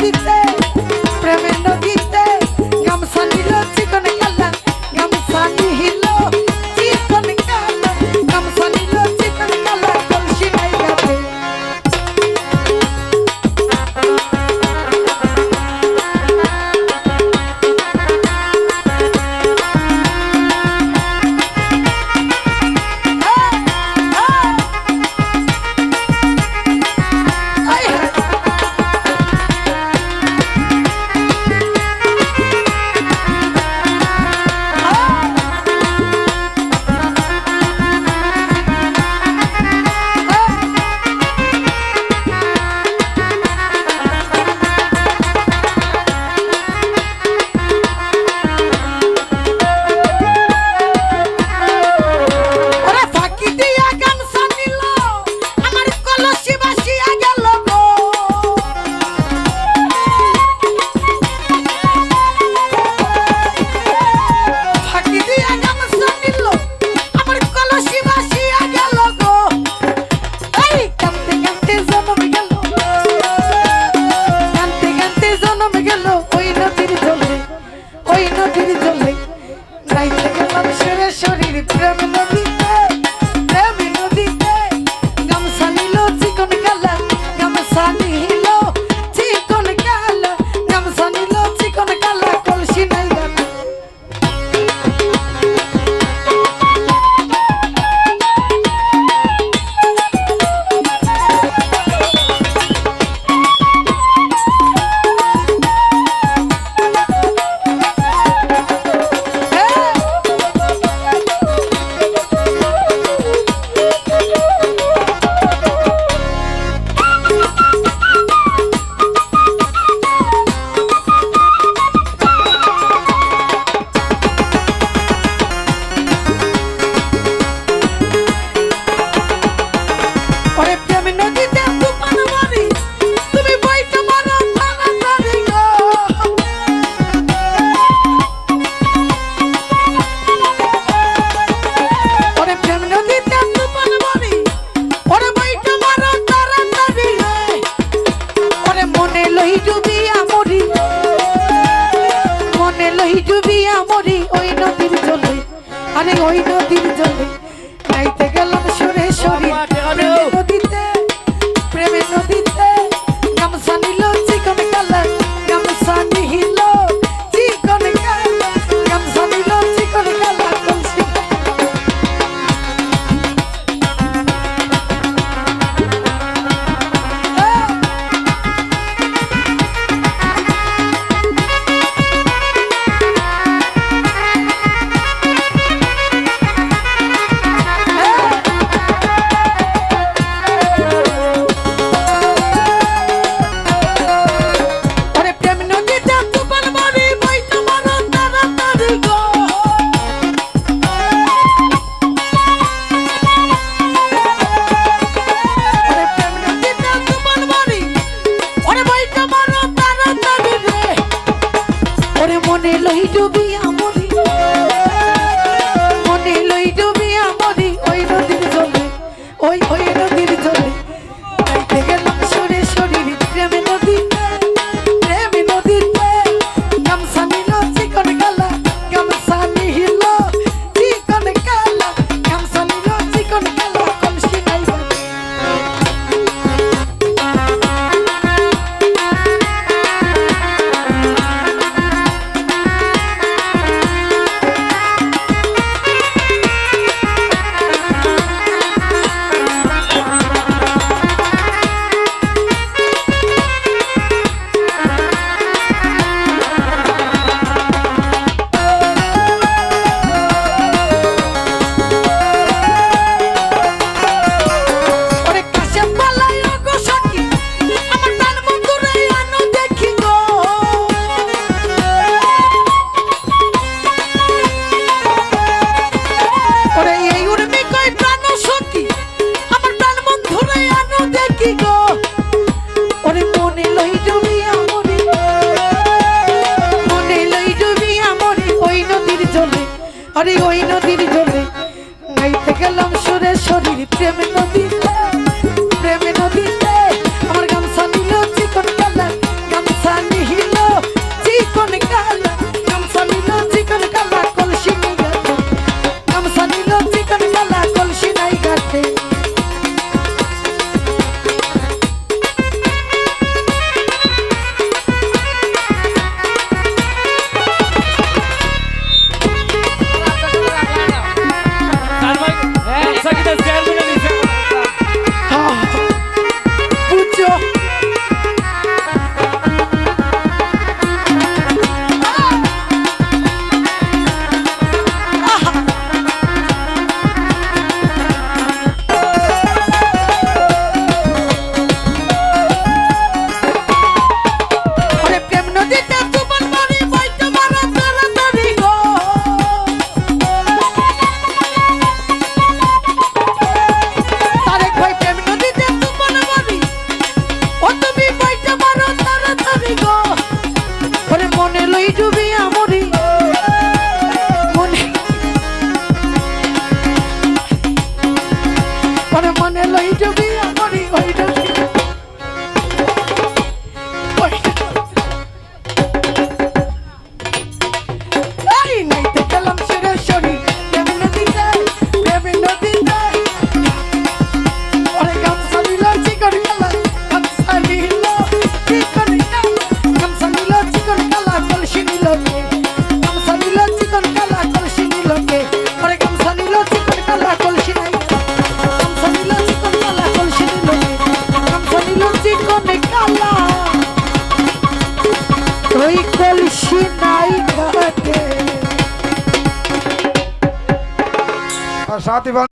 নদীতে প্রেমের নদীতে গামছা নিল চিকন কালা গামছা নিল চিকন কালা গামছা নিল চিকন কালা কলসি নাই গাতে ওই নদীর জলে নাইতে গেলাম সরে সরি নদীতে প্রেমের নদীতে গামছা নিল চিকন কালা গামছা নিল চিকন কালা গামছা নিল চিকন কালা কলসি মনে লই ডুবিয়া মরি মনে লই ডুবিয়া মরি ওই নদীর জলে ওই নদীর জলে যাইতে গেলাম সরে শরীর প্রেমে নদীতে গামছা নিল চিকন কালা গামছা নিল চিকন কালা গামছা নিল চিকন কালা কলসি নাই আরে ওই নদীর জলে নাইতে গেলাম সুরে শরীর প্রেমে নদীতে আমার গামছা নিল চিকন কালা গামছা ওই কলসি নাই ঘাটে আর সাথী